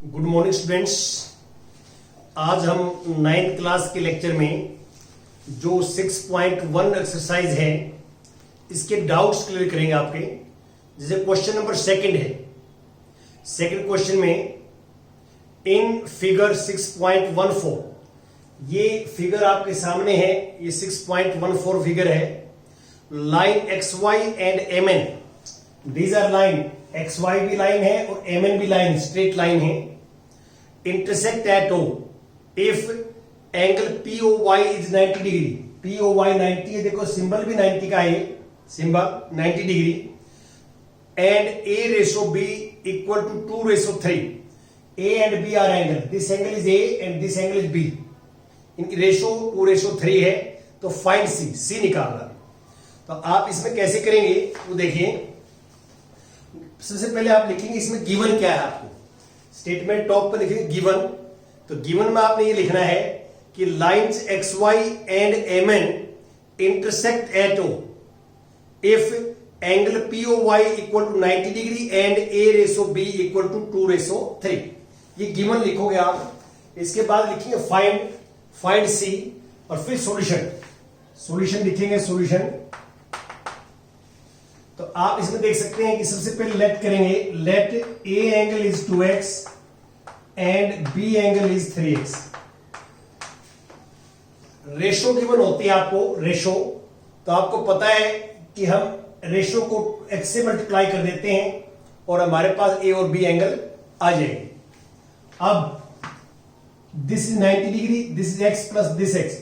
Good morning students. आज हम ninth class के लेक्चर में जो 6.1 एक्सरसाइज है इसके डाउट्स क्लियर करेंगे आपके। जैसे क्वेश्चन नंबर सेकंड है। सेकंड क्वेश्चन में इन फिगर 6.14, ये फिगर आपके सामने है, ये 6.14 फिगर है। Line X Y and M N, these are line, X Y भी लाइन है और एम एन भी लाइन, स्ट्रेट लाइन है। Intersect at O if angle P O Y is 90 degree. P O Y 90 है, देखो symbol भी 90 का है, symbol 90 degree. And a ratio b equal to 2:3। A and b are angle, this angle is a and this angle is b. इनकी ratio 2:3 है, तो find सी, सी निकालना। तो आप इसमें कैसे करेंगे वो देखिए। सबसे पहले आप लिखेंगे इसमें गिवन क्या है आपको। स्टेटमेंट टॉप पर लिखेंगे गिवन। तो गिवन में आपने ये लिखना है कि lines X Y and M N intersect at O if angle P O Y equal to 90 degree and a ratio b equal to 2:3। ये गिवन लिखोगे आप। इसके बाद लिखेंगे फाइंड सी और फिर सॉल्यूशन लिखेंगे सॉल्यूशन। तो आप इसमें देख सकते हैं कि सबसे पहले लेट करेंगे, let a angle is 2x and b angle is 3x। Ratio given होती है आपको, रेशो। तो आपको पता है कि हम रेशो को x से मल्टीप्लाई कर देते हैं और हमारे पास ए और बी एंगल आ जाएंगे। अब this is 90 degree, this is x plus this x।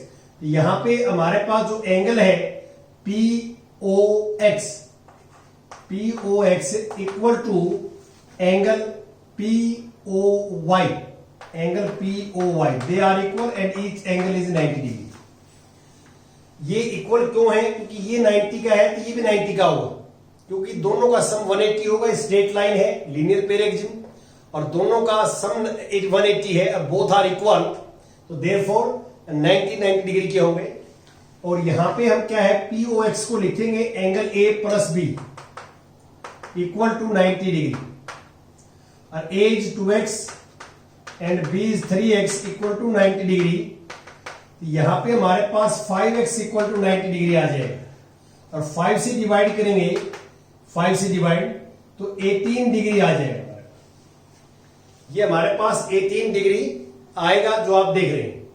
यहां पे हमारे पास जो एंगल है POX equal to angle POY, angle POY, they are equal and each angle is 90 degree. ये इक्वल क्यों है? क्योंकि ये 90 का है तो ये भी 90 का होगा, क्योंकि दोनों का सम 180 होगा। स्ट्रेट लाइन है, लीनियर पेरेग्जिम, और दोनों का सम 180 है। अब बोथ आर इक्वल, तो देयरफॉर 90 डिग्री के होंगे। और यहां पे हम क्या है, POX को लिखेंगे angle A plus b equal to 90 degree, और A is 2x and B is 3x equal to 90 degree. यहां पे हमारे पास 5x इक्वल टू 90 डिग्री आ जाएगा, और 5 से डिवाइड करेंगे, 5 से डिवाइड तो 18 डिग्री आ जाएगा। ये हमारे पास 18 डिग्री आएगा जो आप देख रहे हैं।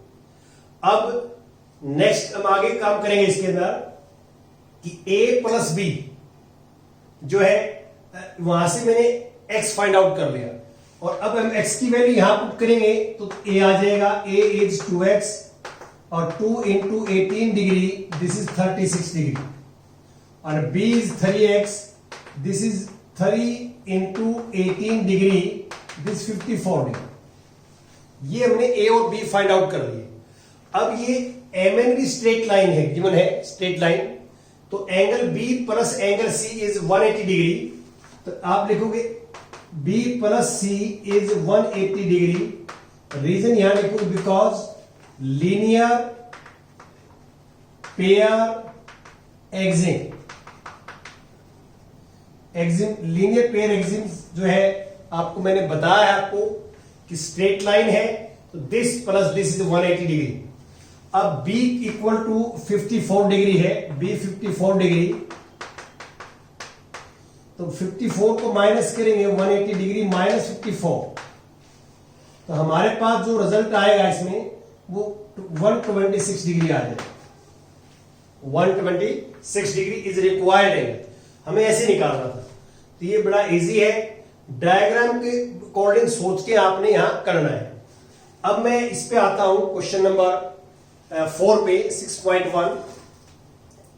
अब नेक्स्ट हम आगे काम करेंगे इसके अंदर कि a प्लस बी जो है, वहां से मैंने x फाइंड आउट कर लिया, और अब हम x की वैल्यू यहां पुट करेंगे तो a आ जाएगा। a इज 2x और 2 into 18 degree, this is 36 degree, और b is 3x, this is 3 into 18 degree, this 54 degree. ये हमने a और b फाइंड आउट कर लिए। अब ये mn भी स्ट्रेट लाइन है, गिवन है स्ट्रेट लाइन। तो angle b plus angle c is 180 degree. तो आप लिखोगे b plus c is 180 degree. Reason यहां लिखोगे because linear pair axiom linear pair axiom जो है, आपको मैंने बताया है आपको कि स्ट्रेट लाइन है, तो this plus this is 180 degree. अब b इक्वल टू 54 डिग्री है, b 54 डिग्री, तो 54 को माइनस करेंगे, 180 डिग्री माइनस 54, तो हमारे पास जो रिजल्ट आएगा इसमें वो 126 डिग्री आ जाएगा। 126 डिग्री इज रिक्वायर्ड एंगल, हमें ऐसे निकालना था। तो ये बड़ा इजी है, डायग्राम के अकॉर्डिंग सोच के आपने यहां करना है। अब मैं इस पे आता हूं, क्वेश्चन नंबर 4 पे 6.1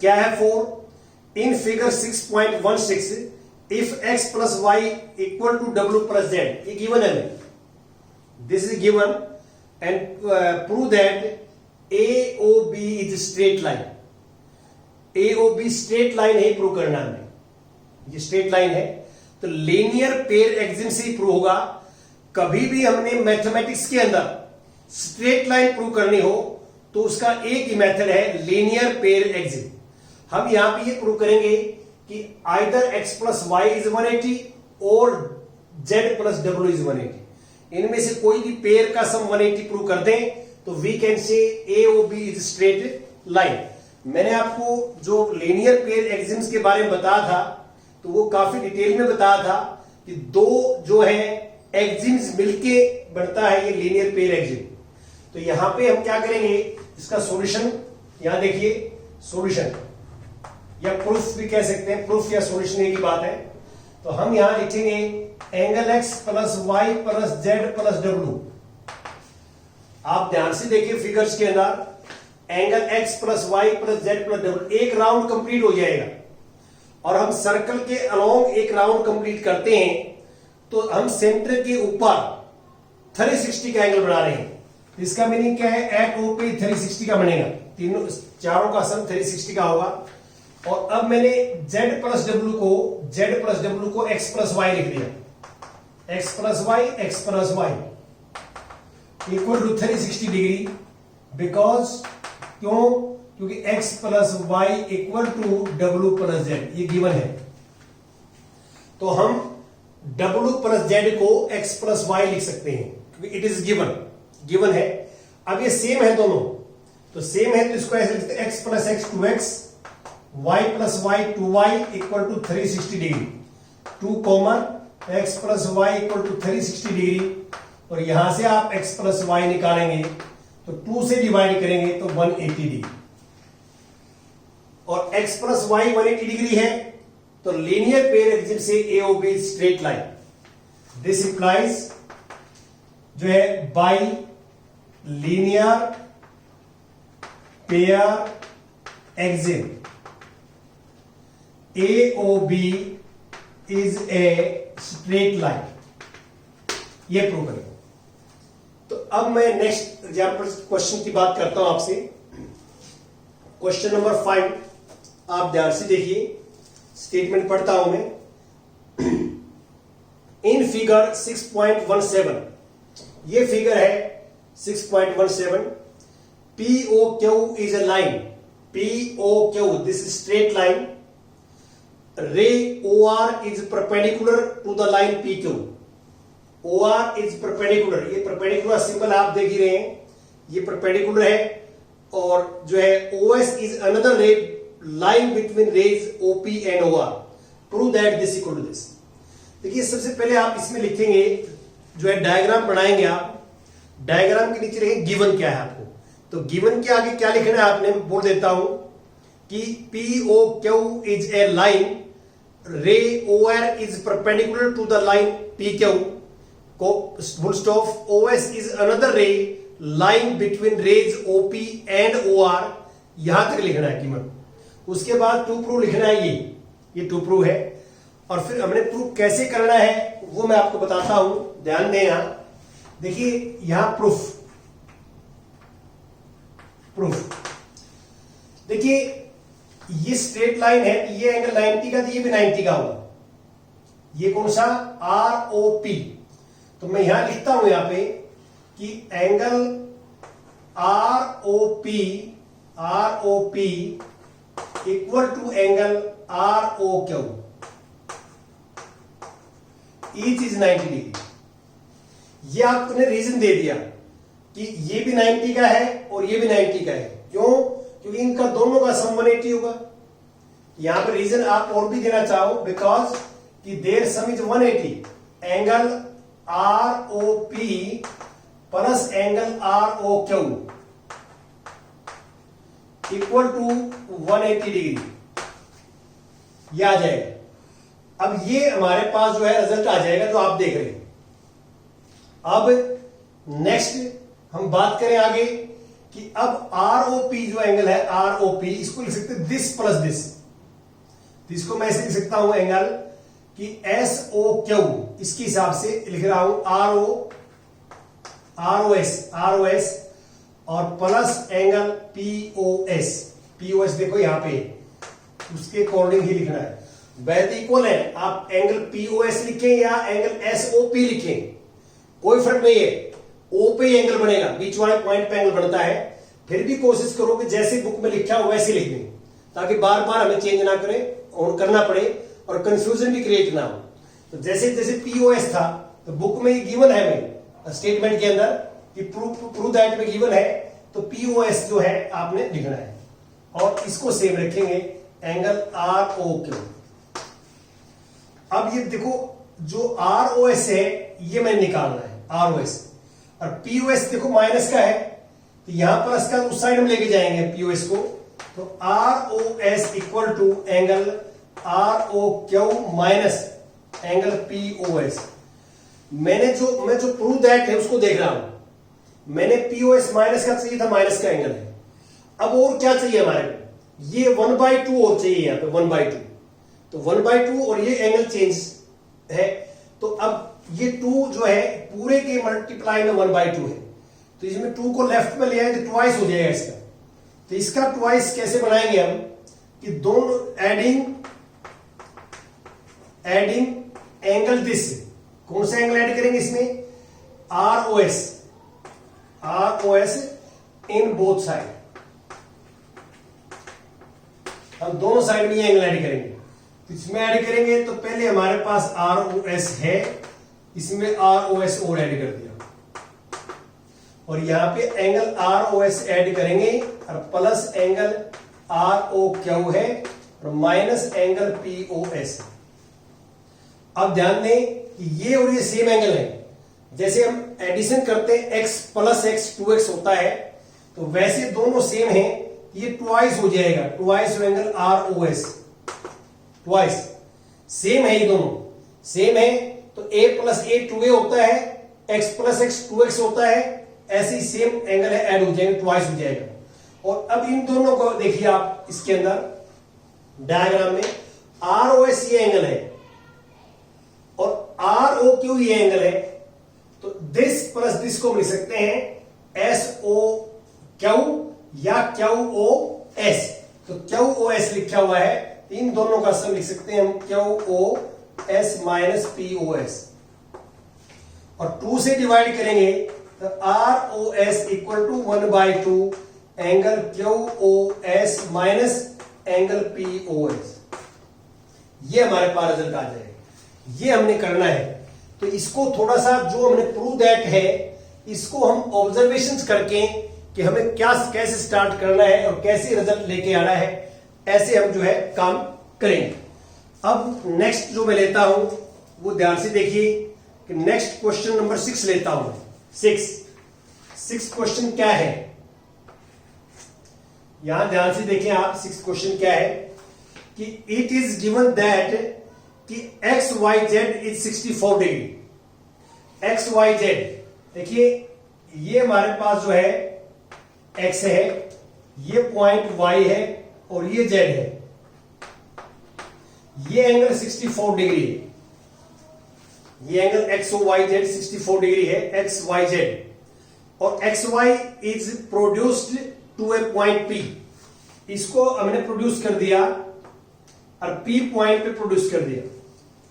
क्या है 4? In figure 6.16 if x plus y equal to w plus z, ये गिवन है, this is given, and prove that AOB is straight line. AOB straight line है, प्रूव करना हमें, ये स्ट्रेट लाइन है। तो लीनियर पेयर एग्जिम से ही prove होगा। कभी भी हमने मैथमेटिक्स के अंदर स्ट्रेट लाइन प्रूव करनी हो तो उसका एक ही मेथड है, लीनियर पेयर एग्जिम। हम यहां पे ये प्रूव करेंगे कि either x plus y is 180 और z प्लस डब्ल्यू इज 180। इनमें से कोई भी पेयर का सम 180 प्रूव कर दें तो we can say AOB is straight line. मैंने आपको जो लीनियर पेयर एक्सिम्स के बारे में बताया था तो वो काफी डिटेल में बताया था कि दो जो है एक्सिम्स मिलके बनता है ये लीनियर पेयर एक्सिम। तो यहां पे हम क्या करेंगे, इसका सॉल्यूशन यहां देखिए, सॉल्यूशन या प्रूफ भी कह सकते हैं, प्रूफ या सॉल्यूशन एक ही बात है। तो हम यहां लिखेंगे angle x plus y plus z plus डब्ल्यू। आप ध्यान से देखिए फिगर्स के अंदर angle x plus y plus z plus डब्ल्यू, एक राउंड कंप्लीट हो जाएगा और हम सर्कल के अलोंग एक राउंड कंप्लीट करते हैं तो हम सेंटर के ऊपर 360 का एंगल बना रहे हैं। इसका मीनिंग क्या है, एट ओ पे 360 का बनेगा, तीनों चारों का सम 360 का होगा। और अब मैंने z प्लस डब्ल्यू को x प्लस वाई लिख दिया, x plus y equal to 360 degree. Because क्यों, क्योंकि x plus y equal to w plus z, ये गिवन है। तो हम w प्लस z को x प्लस वाई लिख सकते हैं क्योंकि इट इज गिवन है। अब ये सेम है दोनों, तो सेम है तो इसको ऐसे लिखते हैं x plus x 2x, y plus y 2y equal to 360 degree, 2 common, x plus y equal to 360 degree. और यहां से आप x प्लस वाई निकालेंगे तो 2 से डिवाइड करेंगे तो 180 डिग्री। और x प्लस वाई 180 डिग्री है तो लीनियर पेयर एक्सिम से AOB straight line. This implies जो है by linear pair Exim AOB is a straight line, ये प्रूव करें। तो अब मैं नेक्स्ट एग्जाम्पल क्वेश्चन की बात करता हूं आपसे। क्वेश्चन नंबर 5, आप ध्यान से देखिए, स्टेटमेंट पढ़ता हूं मैं। इन फिगर 6.17, ये फिगर है 6.17, POQ is a line, POQ, this is straight line, ray OR is perpendicular to the line PQ, OR is perpendicular, ये perpendicular सिंबल आप देख ही रहे हैं, ये perpendicular है। और जो है OS is another ray line between rays OP and OR, prove that this equal to this। देखिए सबसे पहले आप इसमें लिखेंगे, जो है डायग्राम बनाएंगे आप, डायग्राम के नीचे लिखेंगे गिवन क्या है आपको। तो गिवन के आगे क्या लिखना है आपने, बोल देता हूं कि POQ is a line, ray OR is perpendicular to the line PQ, full stop, OS is another ray line between rays OP and OR, यहां तक लिखना है गिवन। उसके बाद टू प्रूव लिखना है, ये टू प्रूव है। और फिर हमने प्रूव कैसे करना है वो मैं आपको बताता हूं, ध्यान दें। यहां देखिए, यहां प्रूफ देखिए, ये स्ट्रेट लाइन है, ये एंगल 90 का, तो ये भी 90 का होगा। ये कौन सा, ROP। तो मैं यहां लिखता हूं यहां पे कि angle ROP equal to angle ROQ, each is 90 degree. ये आपने रीजन दे दिया कि ये भी 90 का है और ये भी 90 का है। क्यों, क्योंकि इनका दोनों का सम 180 होगा। यहां पर रीजन आप और भी देना चाहो, बिकॉज कि their sum is 180, angle ROP plus angle ROQ equal to 180 degree, ये आ जाएगा। अब ये हमारे पास जो है रिजल्ट आ जाएगा जो आप देख रहे हैं। अब नेक्स्ट हम बात करें आगे कि अब ROP जो एंगल है, ROP, इसको लिख सकते हैं दिस प्लस दिस। इसको मैं ऐसे लिख सकता हूं एंगल कि SOQ, इसके हिसाब से लिख रहा हूं ROS और प्लस एंगल POS देखो यहां पे, उसके अकॉर्डिंग ही लिखना है। वैसे इक्वल है, आप एंगल POS लिखें या एंगल SOP लिखें, कोई फर्क नहीं है, O पे एंगल बनेगा, बीच वाले पॉइंट पे एंगल बनता है। फिर भी कोशिश करो कि जैसे बुक में लिखा हो वैसे लिख दें, ताकि बार बार हमें चेंज ना करें और करना पड़े और कंफ्यूजन भी क्रिएट ना हो। तो जैसे जैसे POS था तो बुक में ये गिवन है भाई स्टेटमेंट के अंदर कि प्रूव दैट में गिवन है, तो POS जो है आपने लिखना है और इसको सेम रखेंगे एंगल ROQ। अब ये देखो जो ROS है ये मैंने निकालना है ROS, और POS देखो माइनस का है तो यहां प्लस का उस साइड में लेके जाएंगे POS को, तो ROS equal to angle ROQ minus angle POS। मैं जो प्रूव दैट है उसको देख रहा हूं, मैंने POS माइनस का चाहिए था, माइनस का एंगल है। अब और क्या चाहिए हमारे को, ये 1/2 और चाहिए यहां पे 1/2, तो 1/2 और ये एंगल चेंज है, तो अब ये 2 जो है पूरे के मल्टीप्लाई में 1/2 है, तो इसमें 2 को लेफ्ट में ले आए तो ट्वाइस हो जाएगा इसका। तो इसका ट्वाइस कैसे बनाएंगे हम कि दोनों एडिंग एंगल दिस, कौन सा एंगल ऐड करेंगे इसमें, ROS इन बोथ साइड, हम दोनों साइड में ये एंगल ऐड करेंगे। तो इसमें ऐड करेंगे तो पहले हमारे पास ROS है, इसमें ROS और ऐड कर दिया, और यहां पे एंगल ROS ऐड करेंगे और प्लस एंगल ROQ है और माइनस एंगल POS। अब ध्यान दें कि ये और ये सेम एंगल है, जैसे हम एडिशन करते हैं x प्लस x 2x होता है, तो वैसे दोनों सेम हैं, ये ट्वाइस हो जाएगा, twice angle ROS, twice same है, ये दोनों सेम है, तो a प्लस a 2a होता है, x प्लस x 2x होता है, ऐसे ही सेम एंगल है, ऐड हो जाएंगे, ट्वाइस हो जाएगा। और अब इन दोनों को देखिए आप इसके अंदर डायग्राम में, ROS ये एंगल है और ROQ ये एंगल है, तो दिस प्लस दिस को लिख सकते हैं SOQ या QOS, तो QOS लिखा हुआ है, इन दोनों का सम लिख सकते हैं हम QOS माइनस POS, और 2 से डिवाइड करेंगे तो ROS equal to 1/2 angle QOS minus angle POS। ये हमारे पास रिजल्ट आ जाएगा, ये हमने करना है। तो इसको थोड़ा सा जो हमने प्रूव दैट है, इसको हम ऑब्जर्वेशंस करके कि हमें क्या कैसे स्टार्ट करना है और कैसे रिजल्ट लेके आना है, ऐसे हम जो है काम करेंगे। अब नेक्स्ट जो मैं लेता हूं वो ध्यान से देखिए कि नेक्स्ट क्वेश्चन नंबर 6 लेता हूं। 6 क्वेश्चन क्या है, यहां ध्यान से देखें आप, 6 क्वेश्चन क्या है कि इट इज गिवन दैट कि XYZ इज 64 डिग्री। XYZ देखिए, ये हमारे पास जो है X है, ये पॉइंट Y है और ये Z है, ये एंगल 64 डिग्री है, ये एंगल XYZ 64 डिग्री है, XYZ, और XY is produced to a point P, इसको हमने प्रोड्यूस कर दिया और P पॉइंट पे प्रोड्यूस कर दिया,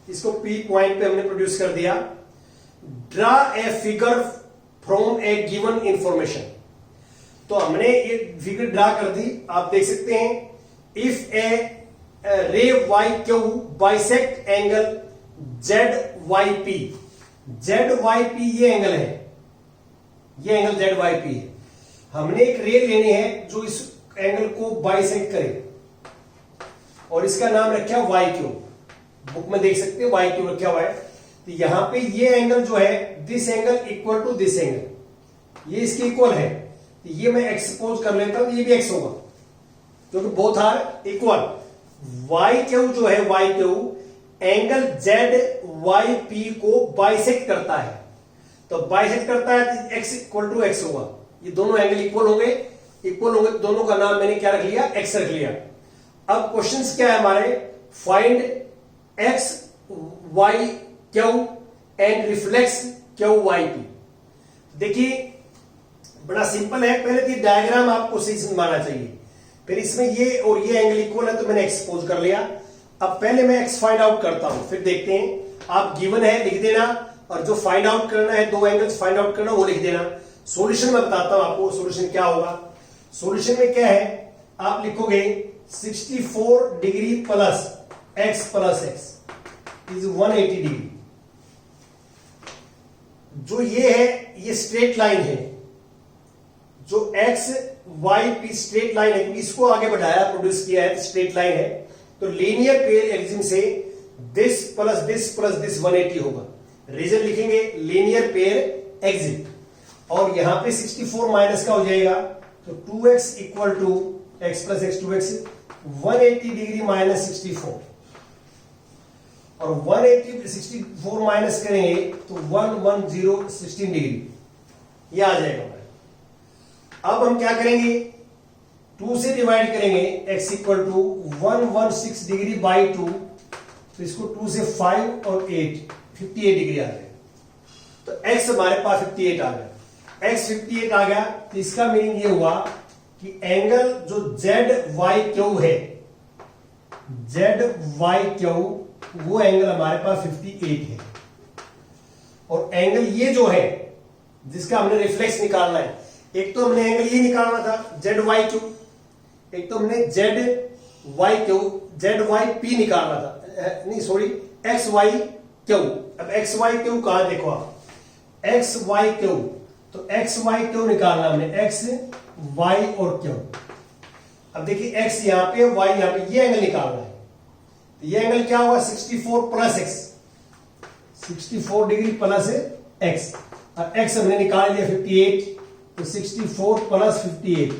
इसको P पॉइंट पे हमने प्रोड्यूस कर दिया। Draw a figure from A given information, तो हमने ये फिगर ड्रा कर दी, आप देख सकते हैं। इफ ए रे YQ bisect angle ZYP, ZYP ये एंगल है, ये एंगल ZYP है, हमने एक रे लेनी है जो इस एंगल को बाइसेक्ट करे, और इसका नाम रखा YQ, बुक में देख सकते हैं YQ रखा हुआ है। तो यहां पे ये एंगल जो है, this angle equal to this angle, ये इसके इक्वल है, तो ये मैं एक्सपोज कर लेता हूं, ये भी x होगा क्योंकि बोथ आर इक्वल। YQ जो है, YQ एंगल ZYP को बाइसेक्ट करता है, तो बाइसेक्ट करता है तो x इक्वल टू x होगा, ये दोनों एंगल इक्वल हो गए, दोनों का नाम मैंने क्या रख लिया, x रख लिया। अब क्वेश्चंस क्या है हमारे, find XYQ and reflex QYP। देखिए बड़ा सिंपल है, पहले तो डायग्राम आपको सही समझाना चाहिए, फिर इसमें ये और ये एंगल इक्वल है तो मैंने एक्सपोज कर लिया। अब पहले मैं x फाइंड आउट करता हूं, फिर देखते हैं। आप गिवन है लिख देना, और जो फाइंड आउट करना है, 2 एंगल्स फाइंड आउट करना वो लिख देना। सॉल्यूशन मैं बताता हूं आपको, सॉल्यूशन क्या होगा। सॉल्यूशन में क्या है, आप लिखोगे 64 degree plus x is 180 degree. जो ये है ये स्ट्रेट लाइन है, जो X Y P straight line है, इसको आगे बढ़ाया प्रोड्यूस किया है, स्ट्रेट लाइन है, तो लीनियर पेयर एग्जिम से दिस प्लस दिस 180 होगा। रीजन लिखेंगे लीनियर पेयर एग्जिट, और यहां पे 64 माइनस का हो जाएगा, तो 2x equal to x plus x 2x 180 degree minus 64, और 180 64 माइनस करेंगे तो 110 16 डिग्री ये आ जाएगा। अब हम क्या करेंगे, 2 से डिवाइड करेंगे, x equal to 116 degree by 2, तो इसको 2 से 5 और 8 58 डिग्री आ जाएगा। तो x हमारे पास 58 आ गया, x 58 आ गया, तो इसका मीनिंग ये हुआ कि एंगल जो ZYQ है, ZYQ वो एंगल हमारे पास 58 है, और एंगल ये जो है जिसका हमने रिफ्लेक्स निकालना है, एक तो हमने एंगल ये निकालना था ZYQ, एक तो हमने ZYP निकालना था, नहीं सॉरी XYQ। अब XYQ कहां देखो आप, XYQ, तो XYQ निकालना हमने, X Y और Q। अब देखिए x यहां पे, y यहां पे, ये एंगल निकालना है, तो ये एंगल क्या होगा 64 plus x, 64 degree plus x, और x हमने निकाल लिया 58, तो 64 प्लस 58,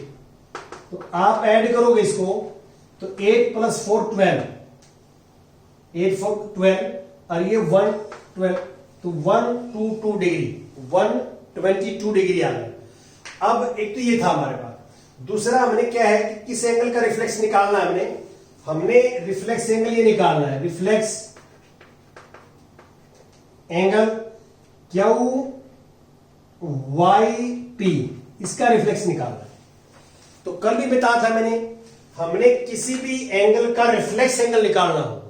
तो आप ऐड करोगे इसको तो 8 प्लस 4 12, 8 4 12, और ये 112, तो 122 डिग्री 122 डिग्री आ गया। अब एक तो ये था हमारे पास, दूसरा हमने क्या है कि किस एंगल का रिफ्लेक्स निकालना है, हमने रिफ्लेक्स एंगल ये निकालना है, रिफ्लेक्स एंगल QYP, इसका रिफ्लेक्स निकालना है। तो कल भी बताया था मैंने, हमने किसी भी एंगल का रिफ्लेक्स एंगल निकालना हो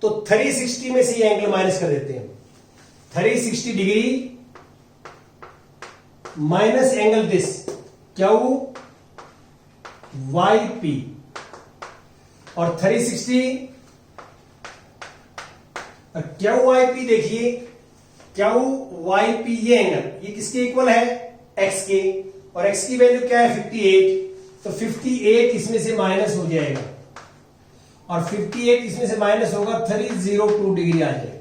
तो 360 में से ये एंगल माइनस कर देते हैं, 360 degree minus angle this QYP, और 360 QYP देखिए, QYP ये एंगल ये किसके इक्वल है, x के, और x की वैल्यू क्या है 58, तो 58 इसमें से माइनस हो जाएगा, और 58 इसमें से माइनस होगा 302 डिग्री आ जाएगा।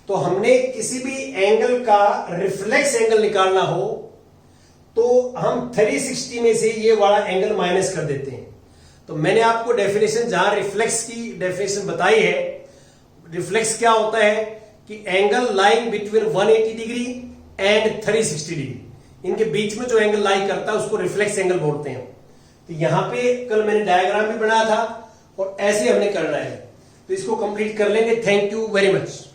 तो हमने किसी भी एंगल का रिफ्लेक्स एंगल निकालना हो तो हम 360 में से ये वाला एंगल माइनस कर देते हैं। तो मैंने आपको डेफिनेशन, जहां रिफ्लेक्स की डेफिनेशन बताई है, रिफ्लेक्स क्या होता है कि angle lying between 180 degree and 360 degree, इनके बीच में जो एंगल लाई करता है उसको रिफ्लेक्स एंगल बोलते हैं। तो यहां पे कल मैंने डायग्राम भी बनाया था, और ऐसे हमने करना है, तो इसको कंप्लीट कर लेंगे। Thank you very much.